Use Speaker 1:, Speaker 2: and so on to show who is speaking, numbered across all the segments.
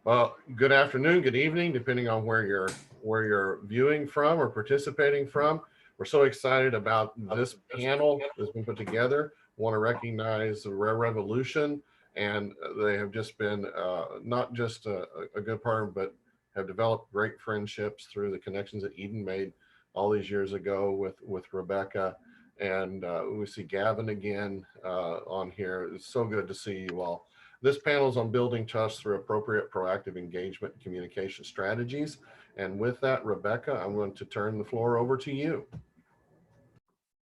Speaker 1: Well, good afternoon, good evening, depending on where you're viewing from or participating from. We're so excited about this panel that's been put together. Want to recognize the Rare Revolution, and they have just been not just a good partner, but have developed great friendships through the connections that Eden made all these years ago with Rebecca. And we see Gavin again on here. It's so good to see you all. This panel is on building trust through appropriate proactive engagement and communication strategies. And with that, Rebecca, I'm going to turn the floor over to you.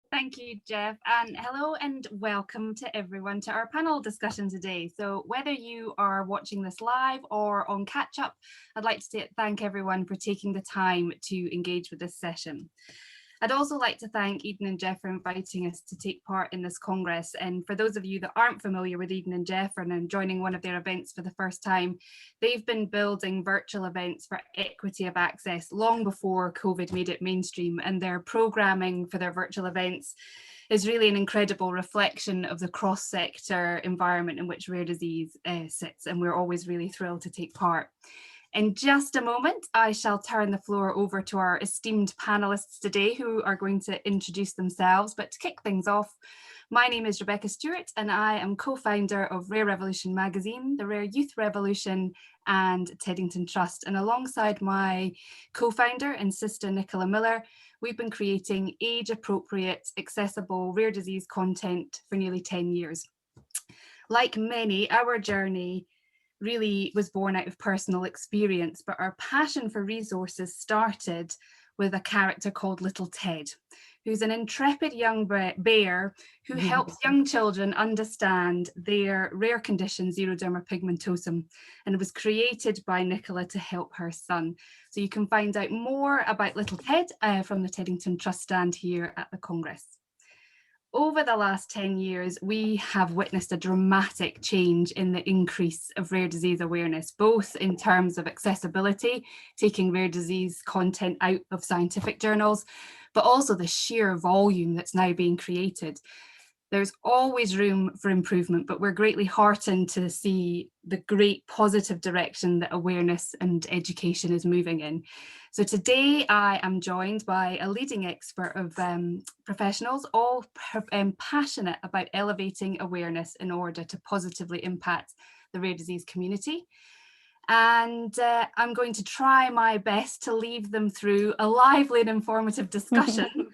Speaker 2: Thank you, Jeff, and hello and welcome to everyone to our panel discussion today. So whether you are watching this live or on catch up, I'd like to thank everyone for taking the time to engage with this session. I'd also like to thank Eden and Jeff for inviting us to take part in this Congress. And for those of you that aren't familiar with Eden and Jeff and joining one of their events for the first time, they've been building virtual events for equity of access long before COVID made it mainstream, and their programming for their virtual events is really an incredible reflection of the cross-sector environment in which rare disease sits, and we're always really thrilled to take part. In just a moment, I shall turn the floor over to our esteemed panelists today who are going to introduce themselves. But to kick things off, my name is Rebecca Stewart and I am co-founder of Rare Revolution magazine, the Rare Youth Revolution and Teddington Trust. And alongside my co-founder and sister Nicola Miller, we've been creating age-appropriate, accessible rare disease content for nearly 10 years. Like many, our journey really was born out of personal experience, but our passion for resources started with a character called Little Ted, who's an intrepid young bear who helps young children understand their rare condition, xeroderma pigmentosum, and it was created by Nicola to help her son. So you can find out more about Little Ted from the Teddington Trust stand here at the Congress. Over the last 10 years, we have witnessed a dramatic change in the increase of rare disease awareness, both in terms of accessibility, taking rare disease content out of scientific journals, but also the sheer volume that's now being created. There's always room for improvement, but we're greatly heartened to see the great positive direction that awareness and education is moving in. So today I am joined by a leading expert of professionals, all passionate about elevating awareness in order to positively impact the rare disease community. And I'm going to try my best to lead them through a lively and informative discussion,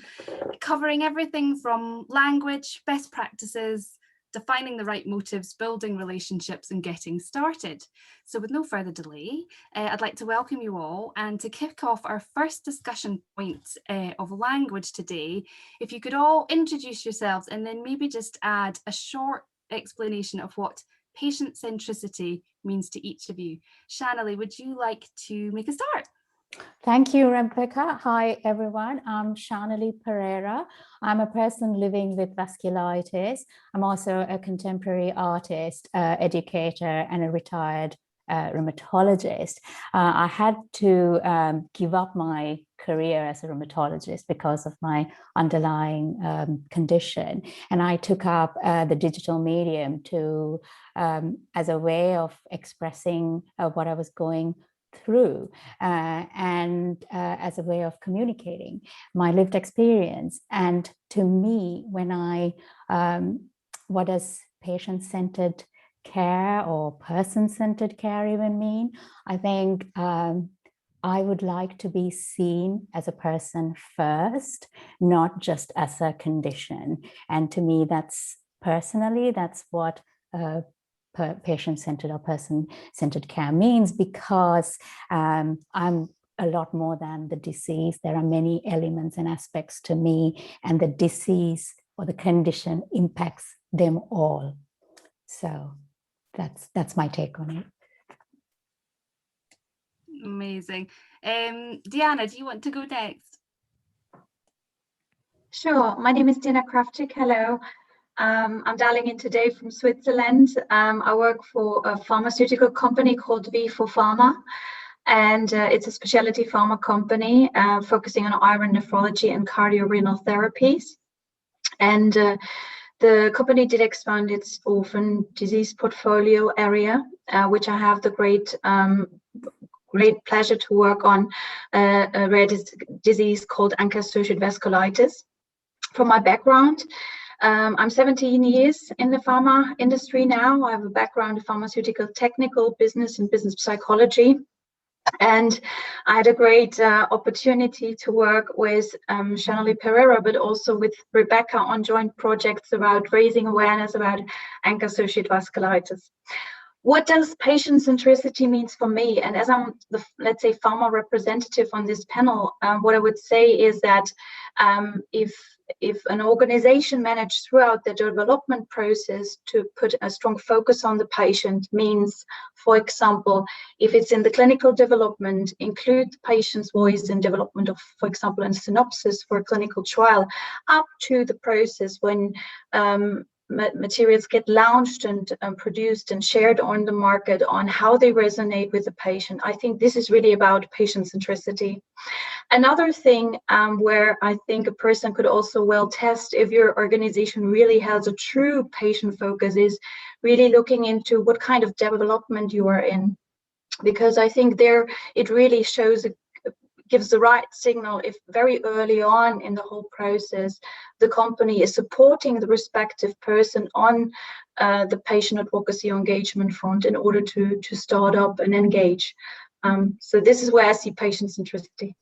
Speaker 2: covering everything from language, best practices, defining the right motives, building relationships and getting started. So with no further delay, I'd like to welcome you all, and to kick off our first discussion point of language today, if you could all introduce yourselves and then maybe just add a short explanation of what patient centricity means to each of you. Shanali, would you like to make a start?
Speaker 3: Thank you, Rebecca. Hi, everyone. I'm Shanali Pereira. I'm a person living with vasculitis. I'm also a contemporary artist, educator, and a retired rheumatologist. I had to give up my career as a rheumatologist because of my underlying condition, and I took up the digital medium to as a way of expressing what I was going through and as a way of communicating my lived experience. And to me, when what does patient-centered care or person-centered care even mean? I think I would like to be seen as a person first, not just as a condition. And to me, that's what patient-centered or person-centered care means, because I'm a lot more than the disease. There are many elements and aspects to me, and the disease or the condition impacts them all. So that's my take on it.
Speaker 2: Amazing. Diana, do you want to go next?
Speaker 4: Sure. My name is Dina Kraftik. Hello. I'm dialing in today from Switzerland. I work for a pharmaceutical company called V4 Pharma, and it's a specialty pharma company focusing on iron nephrology and cardiorenal therapies. And The company did expand its orphan disease portfolio area, which I have the great pleasure to work on, a rare disease called ANCA-associated vasculitis. From my background, I'm 17 years in the pharma industry now. I have a background in pharmaceutical technical business and business psychology. And I had a great opportunity to work with Shanali Pereira, but also with Rebecca on joint projects about raising awareness about ANCA-associated vasculitis. What does patient centricity means for me? And as I'm the, let's say, pharma representative on this panel, what I would say is that if an organization managed throughout the development process to put a strong focus on the patient, means, for example, if it's in the clinical development, include the patient's voice in development of, for example, a synopsis for a clinical trial, up to the process when materials get launched and produced and shared on the market, on how they resonate with the patient. I think this is really about patient centricity. Another thing where I think a person could also well test if your organization really has a true patient focus is really looking into what kind of development you are in. Because I think there it really shows gives the right signal if very early on in the whole process the company is supporting the respective person on the patient advocacy or engagement front in order to start up and engage. So this is where I see patient centricity.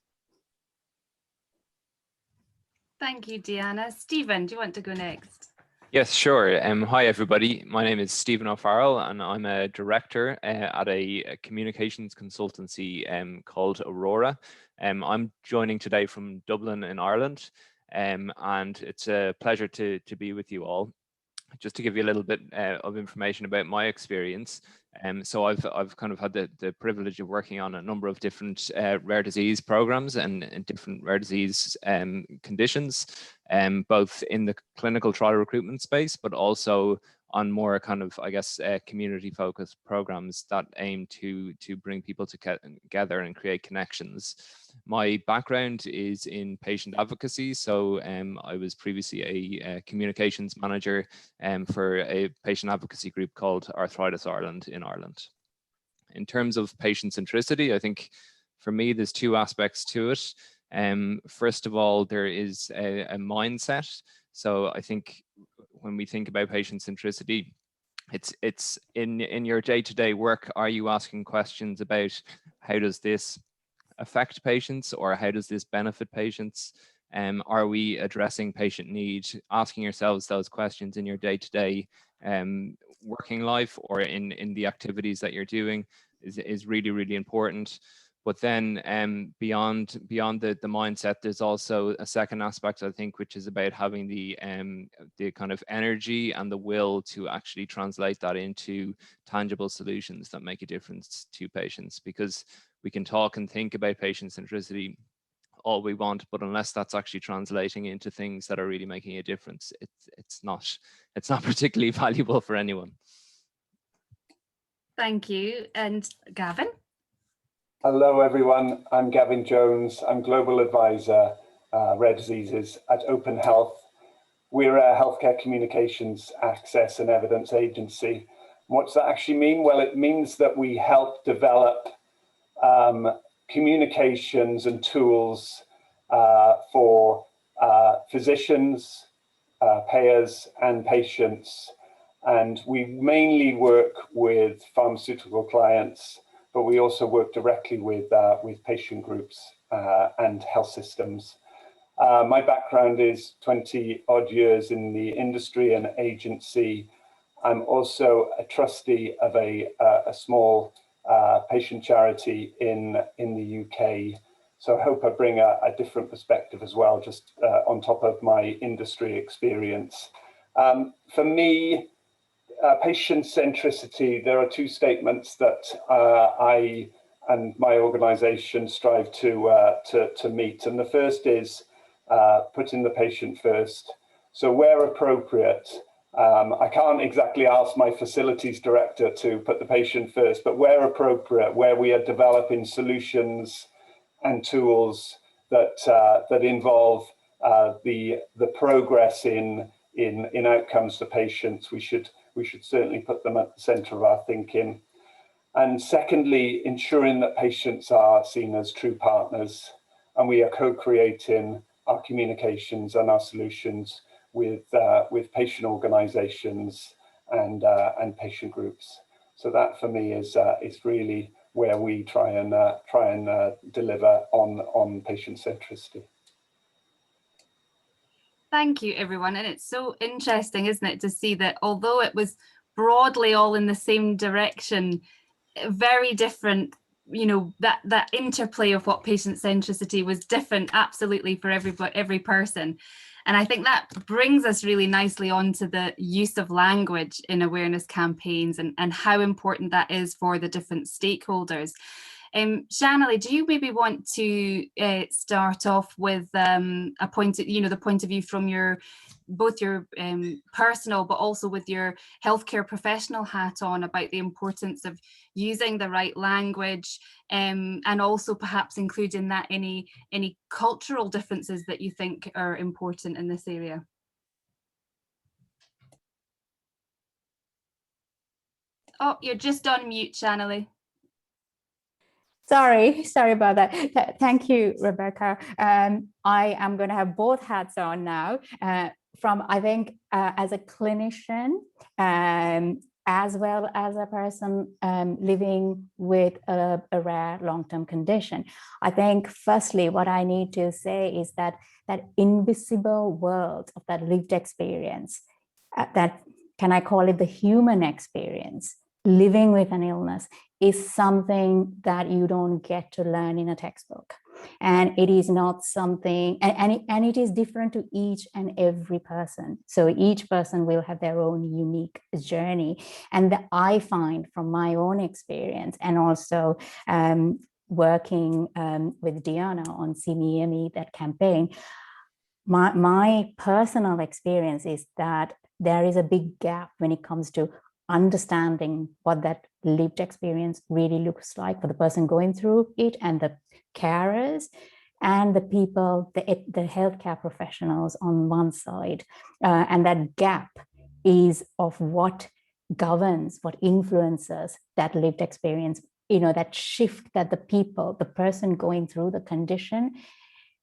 Speaker 2: Thank you, Deanna. Stephen, do you want to go next?
Speaker 5: Yes, sure. Hi, everybody. My name is Stephen O'Farrell, and I'm a director at a communications consultancy called HoR. I'm joining today from Dublin in Ireland, and it's a pleasure to be with you all. Just to give you a little bit of information about my experience. So I've kind of had the privilege of working on a number of different rare disease programs and different rare disease conditions, both in the clinical trial recruitment space, but also on more kind of, I guess, community focused programs that aim to bring people together and create connections. My background is in patient advocacy. So I was previously a communications manager for a patient advocacy group called Arthritis Ireland in Ireland. In terms of patient centricity, I think for me, there's two aspects to it. First of all, there is a mindset. So I think when we think about patient centricity, it's in your day-to-day work, are you asking questions about how does this affect patients or how does this benefit patients? Are we addressing patient need? Asking yourselves those questions in your day-to-day working life or in the activities that you're doing is really, really important. But then beyond the mindset, there's also a second aspect, I think, which is about having the kind of energy and the will to actually translate that into tangible solutions that make a difference to patients. Because we can talk and think about patient centricity all we want, but unless that's actually translating into things that are really making a difference, it's not particularly valuable for anyone.
Speaker 2: Thank you. And Gavin?
Speaker 6: Hello, everyone. I'm Gavin Jones. I'm Global Advisor, Rare Diseases at Open Health. We're a healthcare communications access and evidence agency. What does that actually mean? Well, it means that we help develop communications and tools for physicians, payers, and patients. And we mainly work with pharmaceutical clients, but we also work directly with patient groups and health systems. My background is 20 odd years in the industry and agency. I'm also a trustee of a small patient charity in the UK. So I hope I bring a different perspective as well, just on top of my industry experience. For me, patient centricity, there are two statements that I and my organization strive to meet. And the first is putting the patient first. So where appropriate, I can't exactly ask my facilities director to put the patient first, but where appropriate, where we are developing solutions and tools that involve the progress in in outcomes for patients, we should certainly put them at the center of our thinking. And secondly, ensuring that patients are seen as true partners, and we are co-creating our communications and our solutions with patient organizations and patient groups. So that for me is really where we try and deliver on patient centricity.
Speaker 2: Thank you, everyone. And it's so interesting, isn't it, to see that although it was broadly all in the same direction, very different, you know, that interplay of what patient centricity was different absolutely for every person. And I think that brings us really nicely onto the use of language in awareness campaigns and how important that is for the different stakeholders. Shanali, do you maybe want to start off with a point, the point of view from both your personal, but also with your healthcare professional hat on, about the importance of using the right language, and also perhaps include in that any cultural differences that you think are important in this area? Oh, you're just on mute, Shanali.
Speaker 3: Sorry about that. Thank you, Rebecca. I am going to have both hats on now. I think, as a clinician, as well as a person living with a rare long-term condition. I think, firstly, what I need to say is that invisible world of that lived experience, that, can I call it the human experience, living with an illness, is something that you don't get to learn in a textbook. And it is not something, and it is different to each and every person. So each person will have their own unique journey. And that I find from my own experience, and also working with Diana on CME, that campaign, my personal experience is that there is a big gap when it comes to understanding what that lived experience really looks like for the person going through it, and the carers and the people, the healthcare professionals on one side. And that gap is of what governs, what influences that lived experience, that shift that the person going through the condition,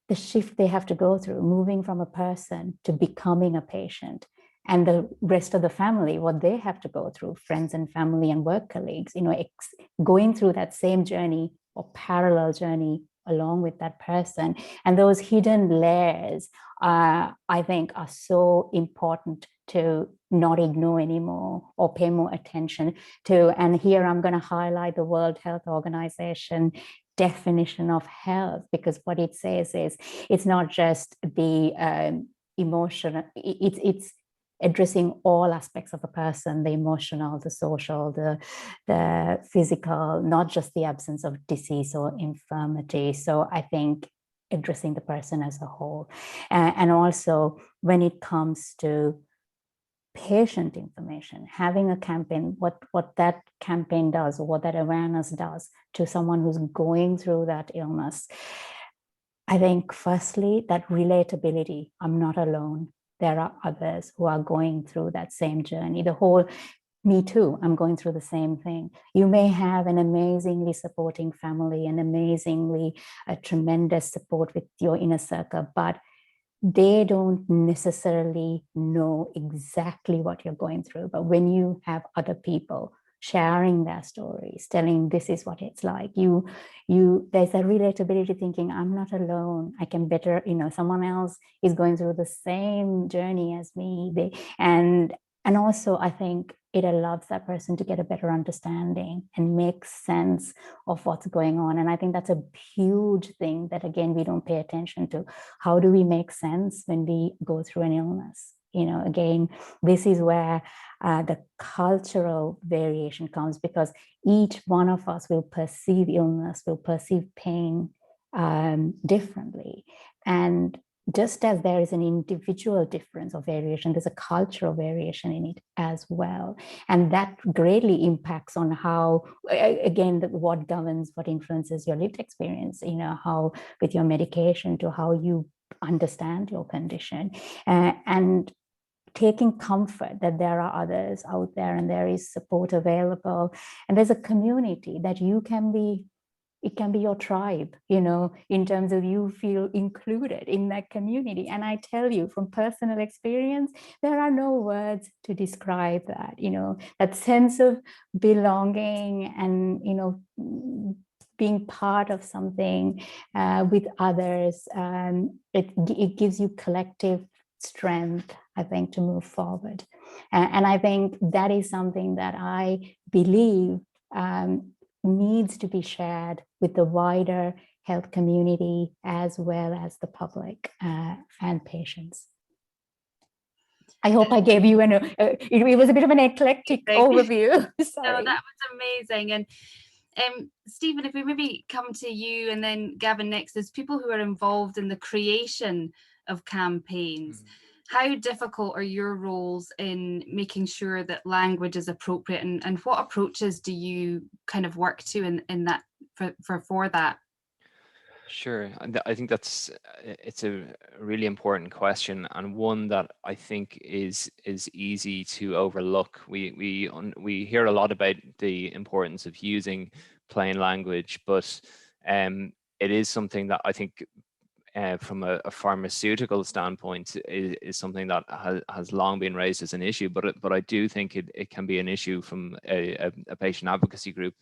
Speaker 3: the shift they have to go through, moving from a person to becoming a patient. And the rest of the family, what they have to go through, friends and family and work colleagues, going through that same journey or parallel journey along with that person. And those hidden layers, I think, are so important to not ignore anymore, or pay more attention to. And here I'm going to highlight the World Health Organization definition of health, because what it says is it's not just the emotional, it's addressing all aspects of a person, the emotional, the social, the physical, not just the absence of disease or infirmity. So I think addressing the person as a whole. And also when it comes to patient information, having a campaign, what that campaign does, or what that awareness does to someone who's going through that illness. I think firstly, that relatability, I'm not alone. There are others who are going through that same journey. The whole, me too, I'm going through the same thing. You may have an amazingly supporting family, an amazingly tremendous support with your inner circle, but they don't necessarily know exactly what you're going through. But when you have other people sharing their stories, telling this is what it's like, there's a relatability, thinking I'm not alone. I can better, someone else is going through the same journey as me. And also I think it allows that person to get a better understanding and make sense of what's going on. And I think that's a huge thing that, again, we don't pay attention to. How do we make sense when we go through an illness? Again, this is where the cultural variation comes, because each one of us will perceive illness, will perceive pain differently. And just as there is an individual difference or variation, there's a cultural variation in it as well. And that greatly impacts on how, again, what governs, what influences your lived experience, how with your medication to how you understand your condition. And taking comfort that there are others out there and there is support available. And there's a community that you can be, it can be your tribe, you know, in terms of you feel included in that community. And I tell you from personal experience, there are no words to describe that, you know, that sense of belonging and, you know, being part of something with others. It gives you collective strength, I think, to move forward. And I think that is something that I believe needs to be shared with the wider health community as well as the public and patients. I hope I gave you it was a bit of an eclectic overview. Sorry.
Speaker 2: No, that was amazing. And Stephen, if we maybe come to you and then Gavin next, as people who are involved in the creation of campaigns, how difficult are your roles in making sure that language is appropriate, and what approaches do you kind of work to in that for that?
Speaker 5: Sure, I think it's a really important question, and one that I think is easy to overlook. We hear a lot about the importance of using plain language, but it is something that I think from a pharmaceutical standpoint is something that has long been raised as an issue, but I do think it can be an issue from a patient advocacy group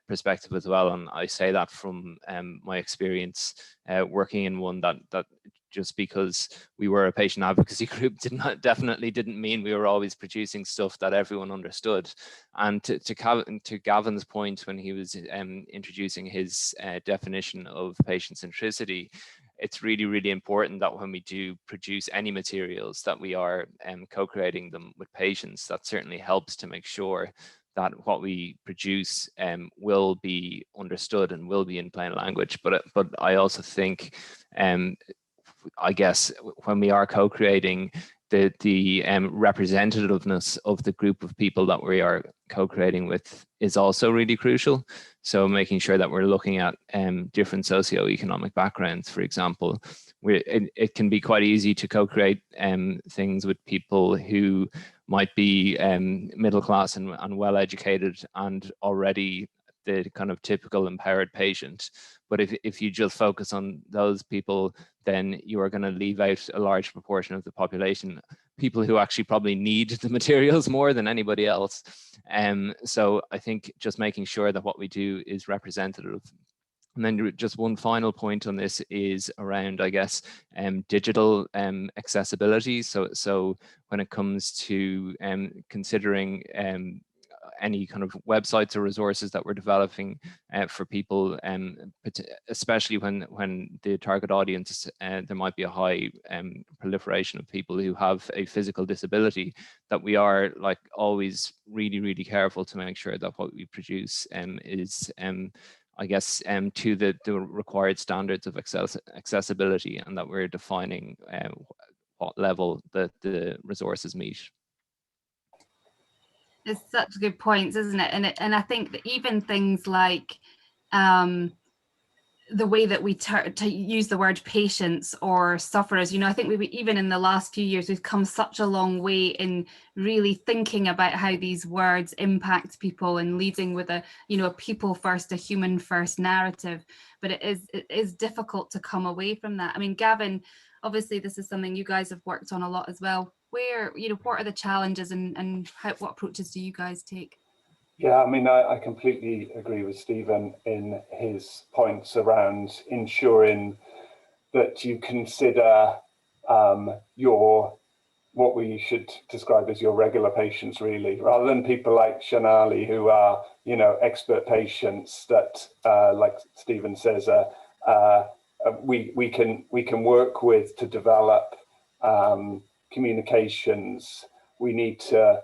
Speaker 5: perspective as well. And I say that from my experience working in one that just because we were a patient advocacy group definitely didn't mean we were always producing stuff that everyone understood. And to Gavin's point when he was introducing his definition of patient centricity, it's really, really important that when we do produce any materials that we are co-creating them with patients. That certainly helps to make sure that what we produce will be understood and will be in plain language. But I also think, I guess, when we are co-creating, the representativeness of the group of people that we are co-creating with is also really crucial. So making sure that we're looking at different socioeconomic backgrounds, for example. It can be quite easy to co-create things with people who might be middle class and well educated and already the kind of typical empowered patient. But if you just focus on those people, then you are going to leave out a large proportion of the population, people who actually probably need the materials more than anybody else. So I think just making sure that what we do is representative. And then just one final point on this is around, I guess, digital accessibility. So when it comes to considering any kind of websites or resources that we're developing for people, especially when the target audience, there might be a high proliferation of people who have a physical disability, that we are like always really, really careful to make sure that what we produce is I guess to the required standards of accessibility, and that we're defining what level the resources meet.
Speaker 2: It's such good points, isn't it? And I think that even things like the way that we to use the word patients or sufferers, you know, I think we even in the last few years we've come such a long way in really thinking about how these words impact people and leading with a, you know, a people first, a human first narrative. But it is difficult to come away from that. I mean, Gavin, obviously this is something you guys have worked on a lot as well. Where, you know, what are the challenges and what approaches do you guys take?
Speaker 6: Yeah, I mean, I completely agree with Stephen in his points around ensuring that you consider what we should describe as your regular patients, really, rather than people like Shanali, who are, you know, expert patients that, like Stephen says, we can work with to develop communications. We need to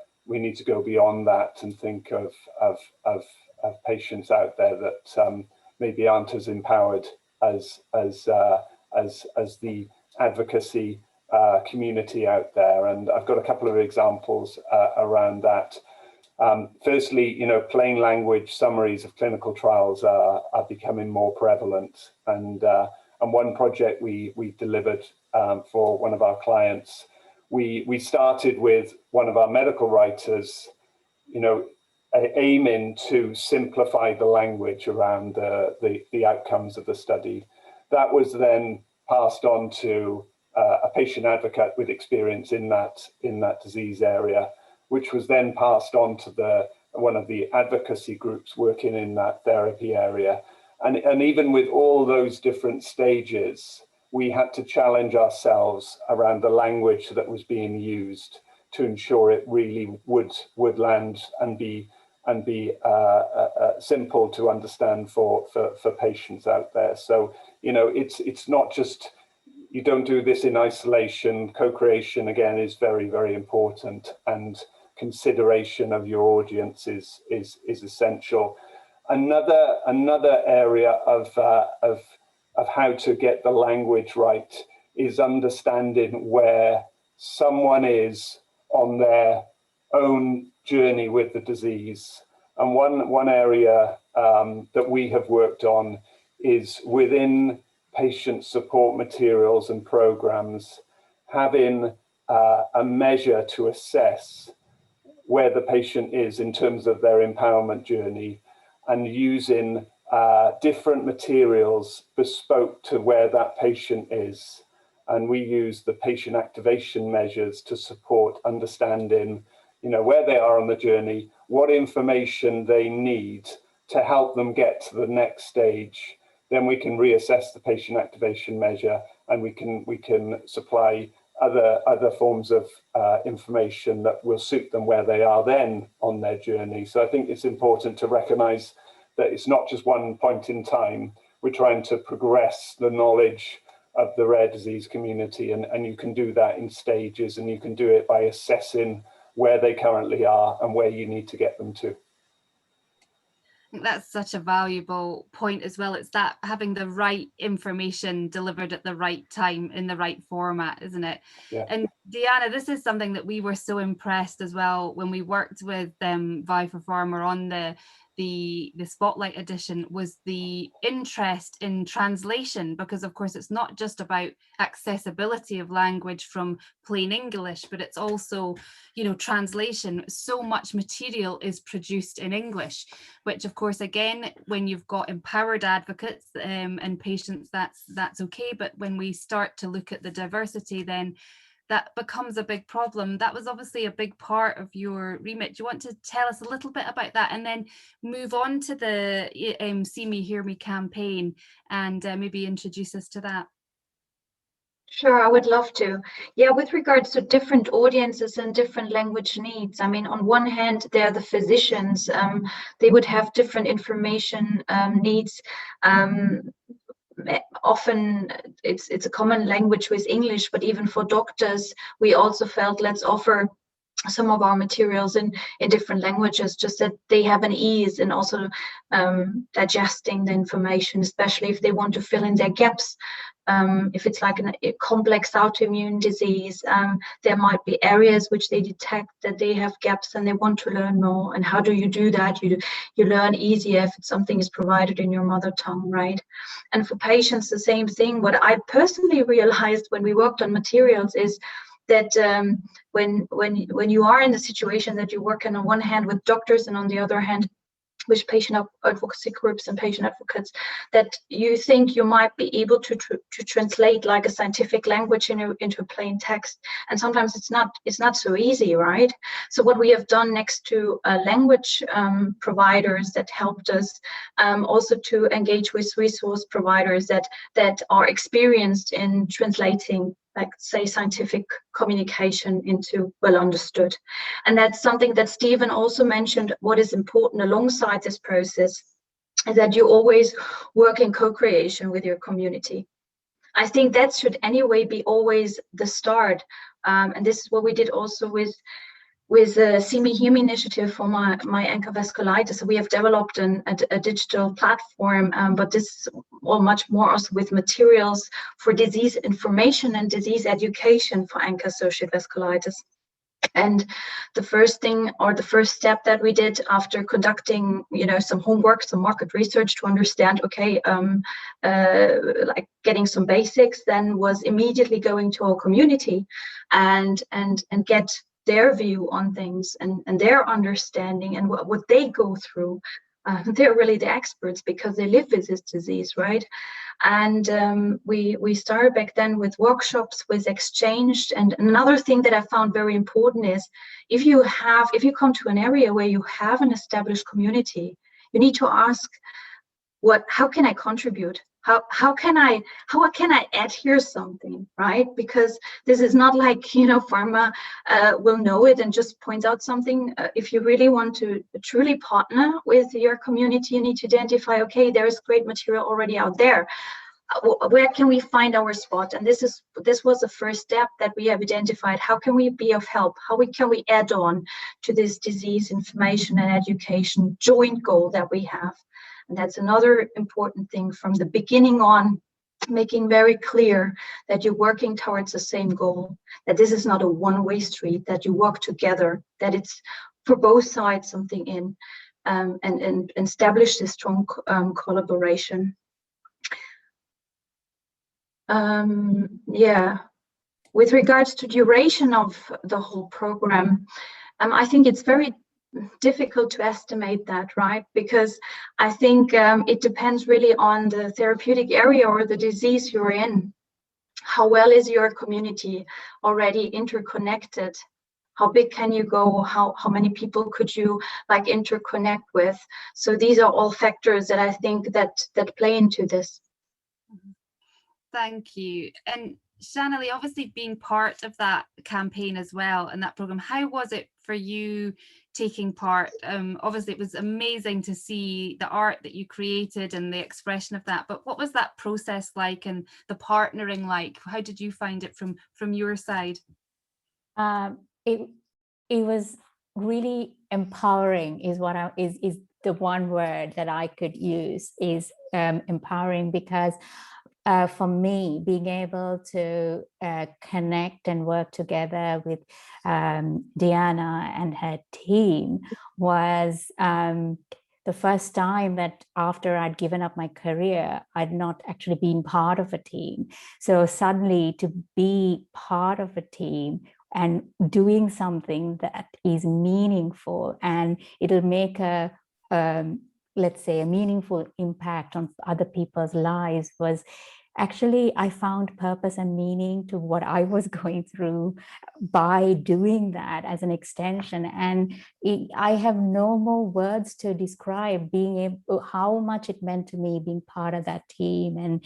Speaker 6: go beyond that and think of patients out there that maybe aren't as empowered as the advocacy community out there. And I've got a couple of examples around that. Firstly, you know, plain language summaries of clinical trials are becoming more prevalent. And one project we delivered for one of our clients we started with one of our medical writers, aiming to simplify the language around the outcomes of the study. That was then passed on to a patient advocate with experience in that disease area, which was then passed on to one of the advocacy groups working in that therapy area. And even with all those different stages, we had to challenge ourselves around the language that was being used to ensure it really would land and be simple to understand for patients out there. So, it's not just, you don't do this in isolation. Co-creation, again, is very, very important, and consideration of your audience is essential. Another area of how to get the language right is understanding where someone is on their own journey with the disease. And one area that we have worked on is within patient support materials and programs, having a measure to assess where the patient is in terms of their empowerment journey, and using different materials bespoke to where that patient is. And we use the patient activation measures to support understanding, where they are on the journey, what information they need to help them get to the next stage. Then we can reassess the patient activation measure, and we can supply other forms of information that will suit them where they are then on their journey. So I think it's important to recognize that it's not just one point in time. We're trying to progress the knowledge of the rare disease community, and you can do that in stages, and you can do it by assessing where they currently are and where you need to get them to.
Speaker 2: I think that's such a valuable point as well. It's that having the right information delivered at the right time in the right format, isn't it?
Speaker 6: Yeah.
Speaker 2: And Deanna, this is something that we were so impressed as well when we worked with Vi for Pharma on the Spotlight edition, was the interest in translation, because of course it's not just about accessibility of language from plain English, but it's also, translation. So much material is produced in English, which of course, again, when you've got empowered advocates and patients, that's okay. But when we start to look at the diversity, then that becomes a big problem. That was obviously a big part of your remit. Do you want to tell us a little bit about that, and then move on to the See Me, Hear Me campaign, and maybe introduce us to that?
Speaker 4: Sure, I would love to. Yeah, with regards to different audiences and different language needs, I mean, on one hand, they're the physicians. They would have different information needs. Often it's a common language with English, but even for doctors, we also felt, let's offer some of our materials in different languages, just that they have an ease in also digesting the information, especially if they want to fill in their gaps. If it's like a complex autoimmune disease, there might be areas which they detect that they have gaps and they want to learn more. And how do you do that? You learn easier if something is provided in your mother tongue, right? And for patients, the same thing. What I personally realized when we worked on materials is that when you are in the situation that you're working on one hand with doctors and on the other hand with patient advocacy groups and patient advocates, that you think you might be able to translate like a scientific language into a plain text, and sometimes it's not so easy, right? So what we have done, next to language providers that helped us, also to engage with resource providers that are experienced in translating, like say, scientific communication into well understood. And that's something that Stephen also mentioned. What is important alongside this process is that you always work in co-creation with your community. I think that should anyway be always the start. And this is what we did also with the See Me, Hear Me initiative for my ANCA vasculitis. So we have developed a digital platform, but this is all much more also with materials for disease information and disease education for ANCA-associated vasculitis. And the first thing, or the first step that we did after conducting, some homework, some market research to understand, okay, like getting some basics, then was immediately going to our community and get their view on things and their understanding and what they go through. They're really the experts because they live with this disease, right? And we started back then with workshops, with exchange. And another thing that I found very important is if you come to an area where you have an established community, you need to ask, how can I contribute? How can I add here something, right? Because this is not like, pharma will know it and just points out something. If you really want to truly partner with your community, you need to identify, okay, there's great material already out there. Where can we find our spot? And this was the first step that we have identified. How can we be of help? Can we add on to this disease information and education joint goal that we have? And that's another important thing from the beginning on, making very clear that you're working towards the same goal, that this is not a one-way street, that you work together, that it's for both sides something in, and establish this strong collaboration. With regards to duration of the whole program, I think it's very difficult to estimate that, right? Because I think it depends really on the therapeutic area or the disease you're in. How well is your community already interconnected? How big can you go? How many people could you interconnect with? So these are all factors that I think that play into this.
Speaker 2: Thank you. And Shanalee, obviously being part of that campaign as well and that program, how was it for you taking part? Obviously it was amazing to see the art that you created and the expression of that, but what was that process like and the partnering like? How did you find it from your side?
Speaker 3: It was really empowering is the one word that I could use, is empowering, because for me, being able to connect and work together with Diana and her team was the first time that after I'd given up my career, I'd not actually been part of a team. So suddenly to be part of a team and doing something that is meaningful and it'll make let's say a meaningful impact on other people's lives, was actually, I found purpose and meaning to what I was going through by doing that as an extension. And I have no more words to describe how much it meant to me being part of that team and,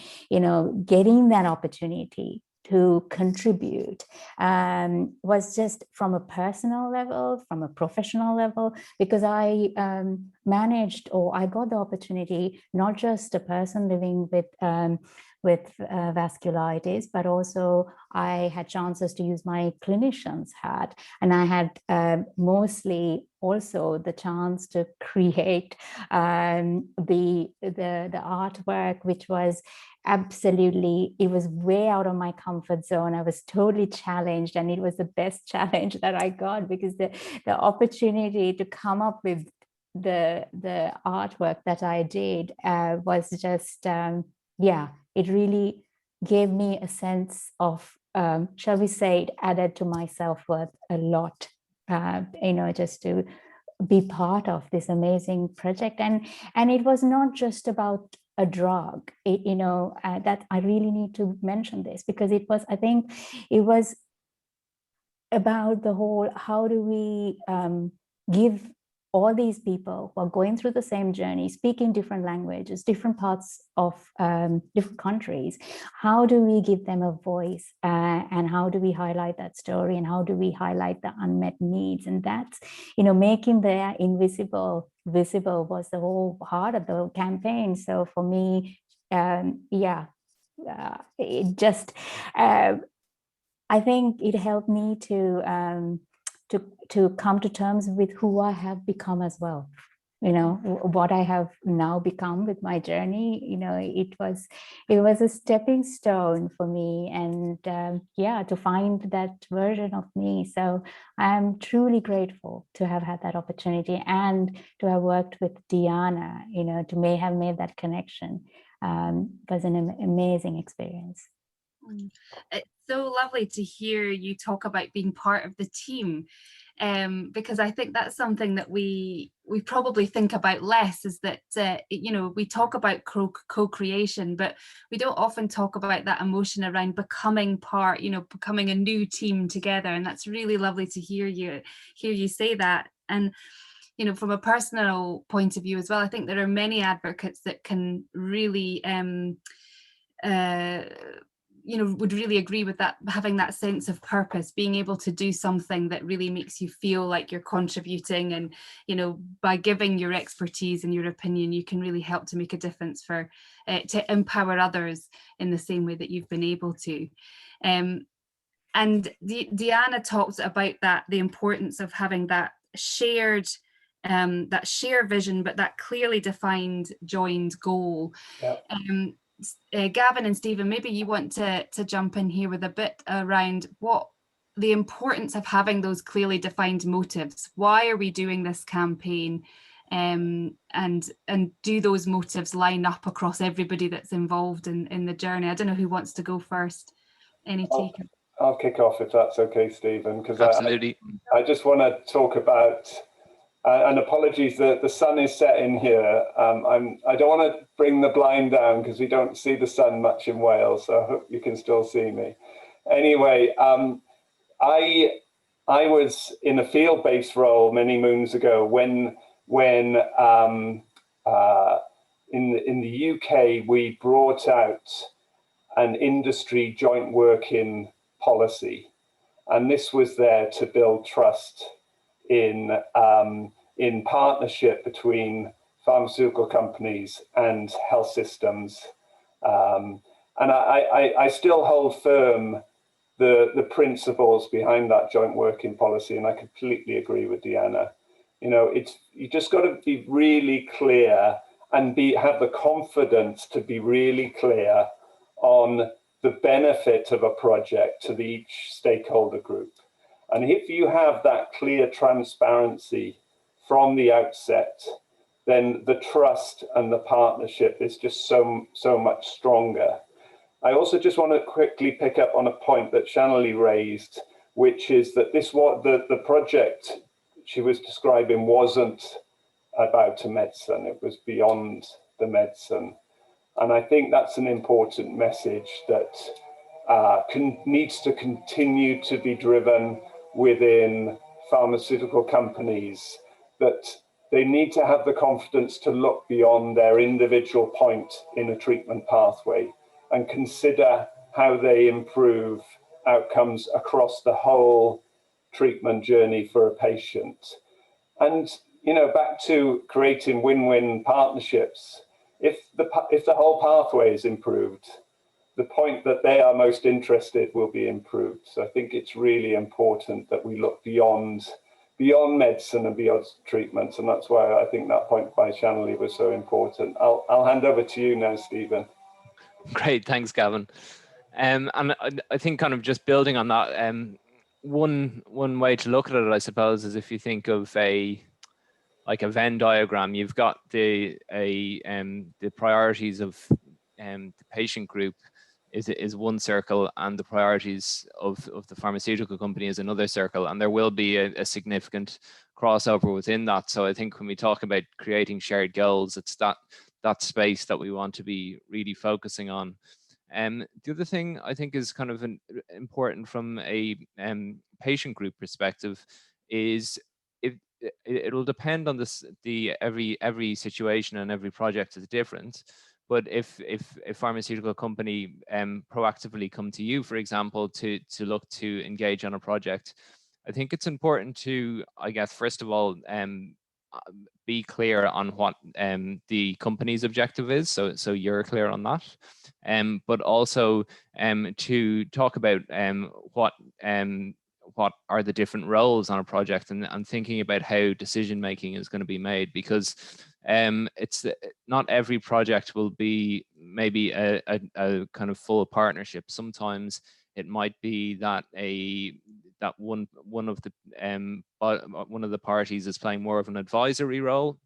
Speaker 3: getting that opportunity to contribute was just from a personal level, from a professional level, because I I got the opportunity, not just a person living with vasculitis, but also I had chances to use my clinician's hat, and I had mostly also the chance to create the artwork, which was absolutely, it was way out of my comfort zone. I was totally challenged, and it was the best challenge that I got, because the opportunity to come up with the artwork that I did was just it really gave me a sense of shall we say, it added to my self-worth a lot, just to be part of this amazing project. And it was not just about a drug, that I really need to mention this, because I think it was about the whole, how do we give all these people who are going through the same journey, speaking different languages, different parts of different countries, how do we give them a voice, and how do we highlight that story, and how do we highlight the unmet needs? And that's, making their invisible visible was the whole heart of the campaign. So for me, it just, I think it helped me to come to terms with who I have become as well. what I have now become with my journey. It was a stepping stone for me, and yeah, to find that version of me. So I am truly grateful to have had that opportunity and to have worked with Diana, to have made that connection. It was an amazing experience.
Speaker 2: It's so lovely to hear you talk about being part of the team, because I think that's something that we probably think about less, is that we talk about co-creation, but we don't often talk about that emotion around becoming part, becoming a new team together. And that's really lovely to hear you say that. And from a personal point of view as well, I think there are many advocates that can really would really agree with that, having that sense of purpose, being able to do something that really makes you feel like you're contributing, and by giving your expertise and your opinion, you can really help to make a difference to empower others in the same way that you've been able to. And Diana talked about the importance of having that shared vision, but that clearly defined joined goal.
Speaker 6: Yeah.
Speaker 2: Gavin and Stephen, maybe you want to jump in here with a bit around what the importance of having those clearly defined motives. Why are we doing this campaign? And do those motives line up across everybody that's involved in the journey? I don't know who wants to go first. Any take?
Speaker 6: I'll kick off if that's okay, Stephen, because
Speaker 5: Absolutely.
Speaker 6: I just want to talk about, and apologies that the sun is setting here. I don't want to bring the blind down because we don't see the sun much in Wales, so I hope you can still see me. Anyway, I was in a field-based role many moons ago when in the UK we brought out an industry joint working policy, and this was there to build trust in partnership between pharmaceutical companies and health systems. And I still hold firm the principles behind that joint working policy, and I completely agree with Deanna. You just got to be really clear and have the confidence to be really clear on the benefit of a project to each stakeholder group. And if you have that clear transparency from the outset, then the trust and the partnership is just so much stronger. I also just want to quickly pick up on a point that Shanley raised, which is that the project she was describing wasn't about a medicine, it was beyond the medicine. And I think that's an important message that needs to continue to be driven within pharmaceutical companies, that they need to have the confidence to look beyond their individual point in a treatment pathway and consider how they improve outcomes across the whole treatment journey for a patient. And back to creating win-win partnerships. If the whole pathway is improved, the point that they are most interested will be improved. So I think it's really important that we look beyond medicine and beyond treatments, and that's why I think that point by Shanley was so important. I'll hand over to you now, Stephen.
Speaker 5: Great, thanks, Gavin. And I think kind of just building on that, one way to look at it, I suppose, is if you think of a Venn diagram. You've got the priorities of the patient group is one circle, and the priorities of the pharmaceutical company is another circle, and there will be a significant crossover within that. So I think when we talk about creating shared goals, it's that space that we want to be really focusing on. The other thing I think is kind of important from a patient group perspective is it'll depend on every situation, and every project is different. But if a pharmaceutical company proactively come to you, for example, to look to engage on a project, I think it's important to, I guess, first of all, be clear on what the company's objective is, so you're clear on that, but also to talk about what what are the different roles on a project, and thinking about how decision making is going to be made, because it's not every project will be maybe a kind of full partnership. Sometimes it might be that one of the parties is playing more of an advisory role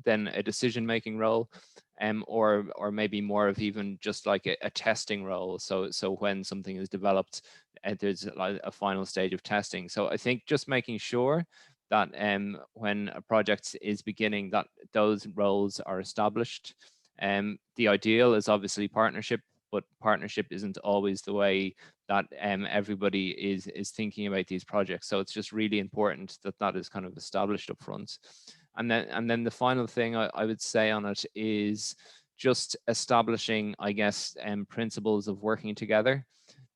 Speaker 5: than a decision-making role, or maybe more of even just like a testing role. So when something is developed, there's like a final stage of testing. So I think just making sure that when a project is beginning, that those roles are established. The ideal is obviously partnership, but partnership isn't always the way that everybody is thinking about these projects. So it's just really important that that is kind of established up front. And then the final thing I would say on it is just establishing, I guess, principles of working together.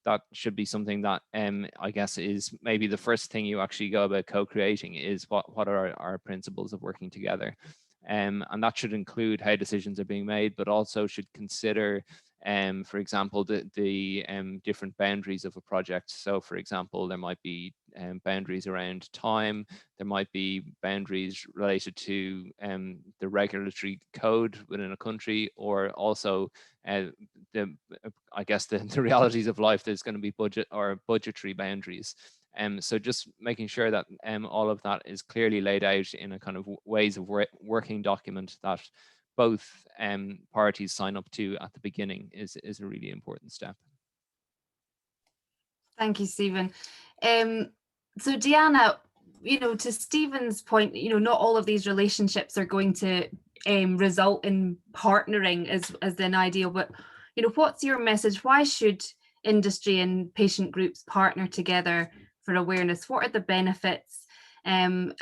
Speaker 5: That should be something that I guess is maybe the first thing you actually go about co-creating, is what are our principles of working together. And that should include how decisions are being made, but also should consider, for example, the different boundaries of a project. So for example, there might be boundaries around time, there might be boundaries related to the regulatory code within a country, or also I guess the realities of life. There's going to be budgetary boundaries. So just making sure that all of that is clearly laid out in a kind of ways of working document that both parties sign up to at the beginning is a really important step.
Speaker 2: Thank you, Stephen. So Deanna, to Stephen's point, not all of these relationships are going to result in partnering as an ideal, but what's your message? Why should industry and patient groups partner together for awareness? What are the benefits, and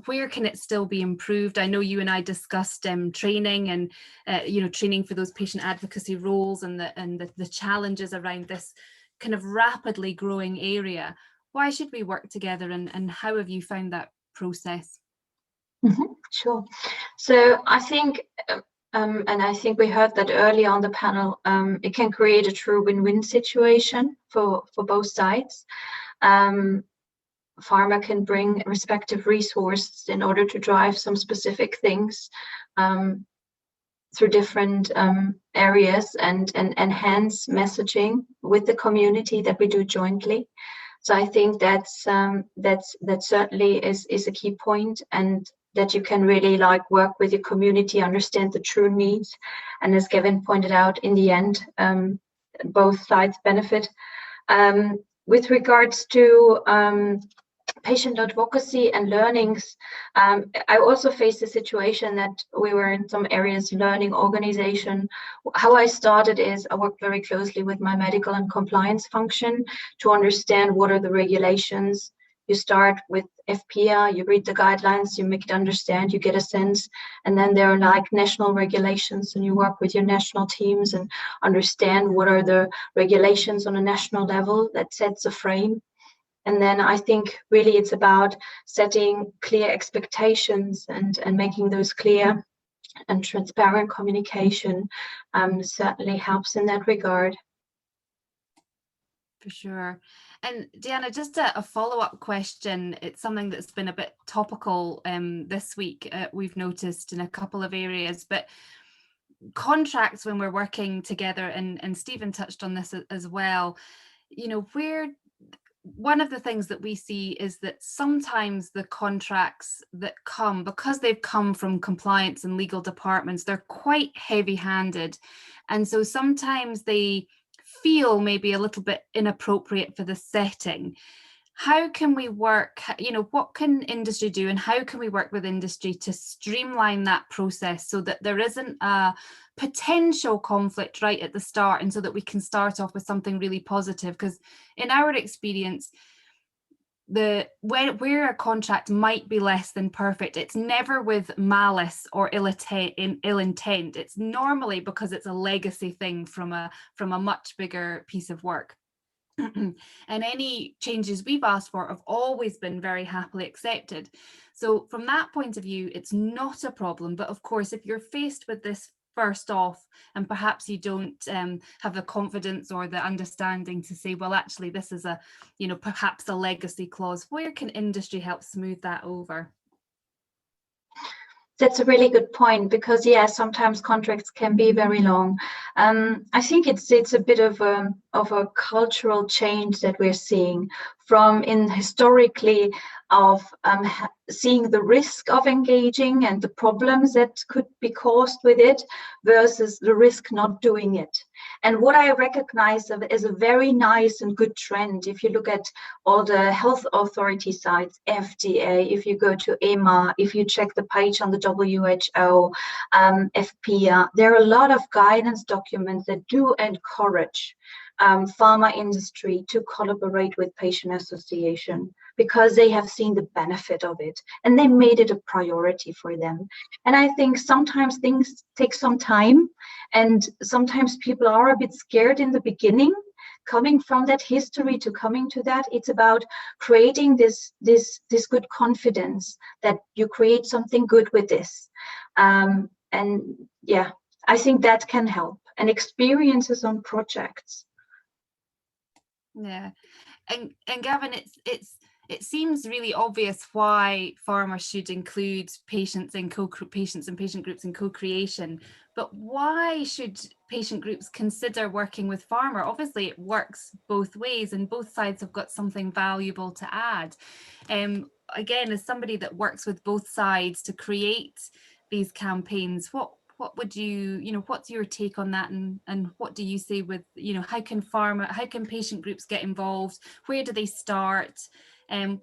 Speaker 2: where can it still be improved? I know you and I discussed training and training for those patient advocacy roles and the challenges around this kind of rapidly growing area. Why should we work together, and how have you found that process?
Speaker 4: Sure. So I think, and I think we heard that earlier on the panel, it can create a true win-win situation for both sides. Pharma can bring respective resources in order to drive some specific things through different areas and enhance messaging with the community that we do jointly. So I think that certainly is a key point, and that you can really work with your community, understand the true needs, and as Gavin pointed out, in the end, both sides benefit. With regards to patient advocacy and learnings, I also faced a situation that we were in some areas learning organization. How I started is I worked very closely with my medical and compliance function to understand what are the regulations. You start with FPA, you read the guidelines, you make it understand, you get a sense, and then there are national regulations, and you work with your national teams and understand what are the regulations on a national level that sets a frame. And then I think really it's about setting clear expectations and making those clear, and transparent communication certainly helps in that regard.
Speaker 2: For sure. And Deanna, just a follow-up question. It's something that's been a bit topical this week. We've noticed in a couple of areas, but contracts when we're working together, and Stephen touched on this as well, where one of the things that we see is that sometimes the contracts that come, because they've come from compliance and legal departments, they're quite heavy-handed. And so sometimes they feel maybe a little bit inappropriate for the setting. How can we work, what can industry do, and how can we work with industry to streamline that process so that there isn't a potential conflict right at the start, and so that we can start off with something really positive? Because in our experience, where a contract might be less than perfect, it's never with malice or ill intent. It's normally because it's a legacy thing from a much bigger piece of work. And any changes we've asked for have always been very happily accepted. So from that point of view, it's not a problem. But of course, if you're faced with this first off, and perhaps you don't have the confidence or the understanding to say, well, actually, this is a, you know, perhaps a legacy clause. Where can industry help smooth that over?
Speaker 4: That's a really good point, because yeah, sometimes contracts can be very long. I think it's a bit of a cultural change that we're seeing from historically of seeing the risk of engaging and the problems that could be caused with it versus the risk not doing it. And what I recognize as a very nice and good trend, if you look at all the health authority sites, FDA, if you go to EMA, if you check the page on the WHO, FPA, there are a lot of guidance documents that do encourage pharma industry to collaborate with patient association, because they have seen the benefit of it and they made it a priority for them. And I think sometimes things take some time, and sometimes people are a bit scared in the beginning. Coming from that history to coming to that, it's about creating this good confidence that you create something good with this. And yeah, I think that can help, and experiences on projects.
Speaker 2: Yeah, and Gavin, it seems really obvious why pharma should include patients and patient groups in co-creation, but why should patient groups consider working with pharma? Obviously, it works both ways, and both sides have got something valuable to add. Again, as somebody that works with both sides to create these campaigns, what would you know, what's your take on that, and what do you say with, you know, how can patient groups get involved? Where do they start?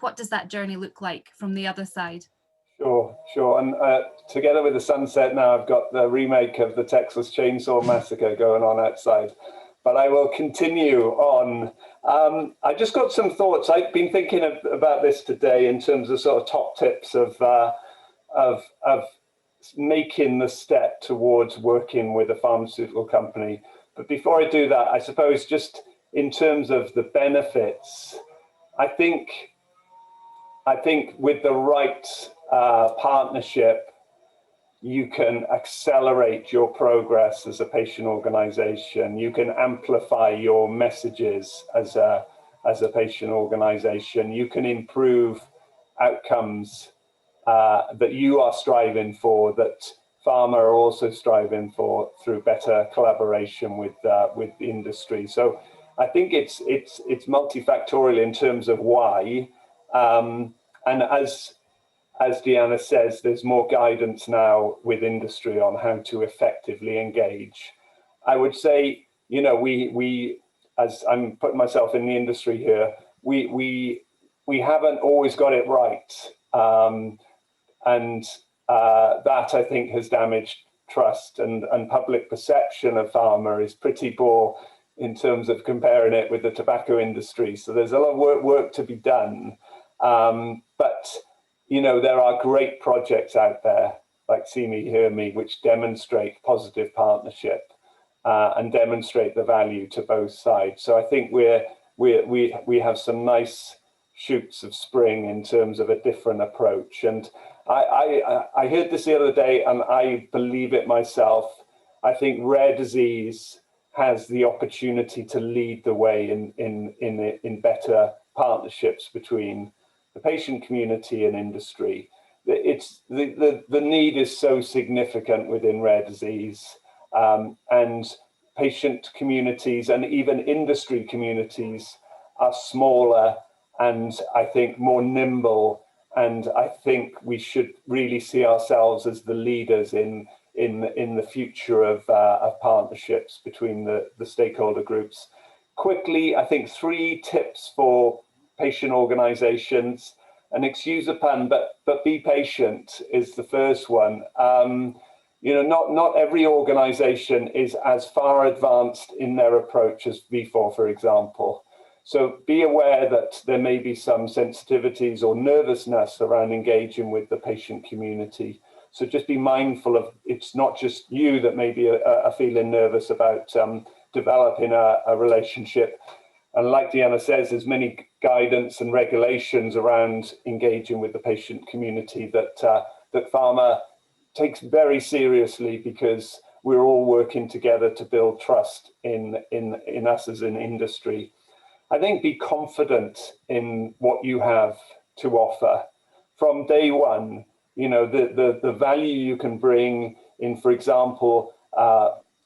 Speaker 2: What does that journey look like from the other side?
Speaker 6: Sure. And together with the sunset now, I've got the remake of the Texas Chainsaw Massacre going on outside. But I will continue on. I just got some thoughts. I've been thinking about this today in terms of sort of top tips of making the step towards working with a pharmaceutical company. But before I do that, I suppose just in terms of the benefits, I think with the right partnership, you can accelerate your progress as a patient organization. You can amplify your messages as a patient organization. You can improve outcomes that you are striving for, that pharma are also striving for, through better collaboration with the industry. So I think it's multifactorial in terms of why. And as Deanna says, there's more guidance now with industry on how to effectively engage. I would say, you know, we as I'm putting myself in the industry here, we haven't always got it right. And that, I think, has damaged trust, and public perception of pharma is pretty poor in terms of comparing it with the tobacco industry. So there's a lot of work to be done. But, you know, there are great projects out there like See Me, Hear Me, which demonstrate positive partnership and demonstrate the value to both sides. So I think we have some nice shoots of spring in terms of a different approach. And I heard this the other day, and I believe it myself. I think rare disease has the opportunity to lead the way in better partnerships between the patient community and industry. It's the need is so significant within rare disease, and patient communities and even industry communities are smaller and I think more nimble. And I think we should really see ourselves as the leaders in the future of partnerships between the stakeholder groups. Quickly, I think 3 tips for patient organizations, and excuse the pun, but be patient is the first one. You know, not every organization is as far advanced in their approach as V4, for example. So be aware that there may be some sensitivities or nervousness around engaging with the patient community. So just be mindful of, it's not just you that may be feeling nervous about developing a relationship. And like Deanna says, there's many guidance and regulations around engaging with the patient community that pharma takes very seriously, because we're all working together to build trust in us as an industry. I think be confident in what you have to offer from day one. You know, the value you can bring in, for example,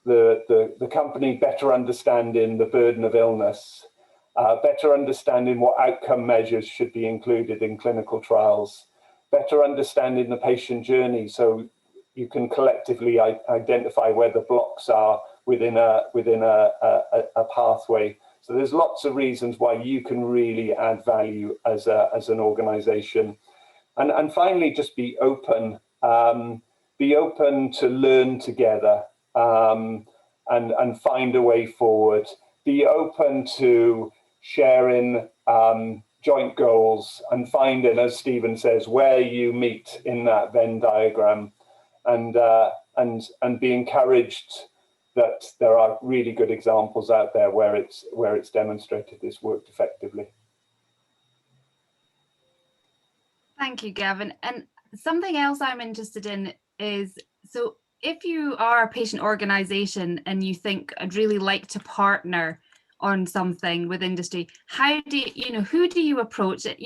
Speaker 6: the company better understanding the burden of illness, better understanding what outcome measures should be included in clinical trials, better understanding the patient journey, so you can collectively identify where the blocks are within a pathway. So there's lots of reasons why you can really add value as an organization. And finally, just be open. Be open to learn together, and find a way forward. Be open to sharing joint goals and finding, as Stephen says, where you meet in that Venn diagram, and be encouraged that there are really good examples out there where it's demonstrated this worked effectively.
Speaker 2: Thank you, Gavin. And something else I'm interested in is, so if you are a patient organisation and you think I'd really like to partner on something with industry, how do you, who do you approach it?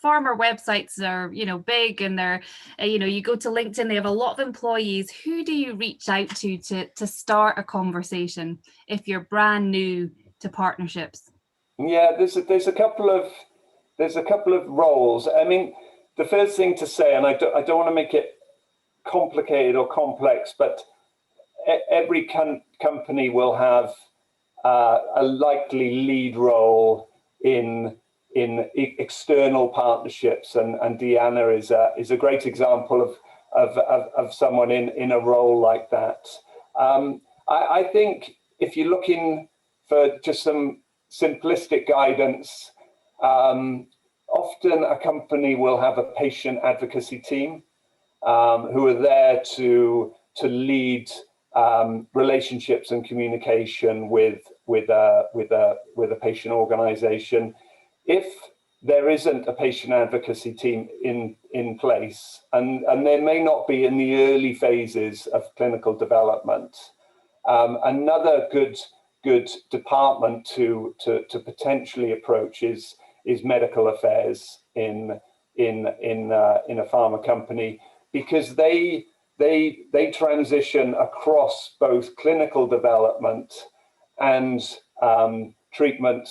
Speaker 2: Pharma websites are, big, and they're, you go to LinkedIn, they have a lot of employees. Who do you reach out to start a conversation if you're brand new to partnerships?
Speaker 6: Yeah, there's a couple of roles. I mean, the first thing to say, and I don't want to make it complicated or complex, but every company will have a likely lead role in external partnerships, and Deanna is a great example of someone in a role like that. I think if you're looking for just some simplistic guidance, often a company will have a patient advocacy team who are there to lead relationships and communication with a patient organization. If there isn't a patient advocacy team in place, and there may not be in the early phases of clinical development, another good department to potentially approach is medical affairs in a pharma company, because they transition across both clinical development and treatment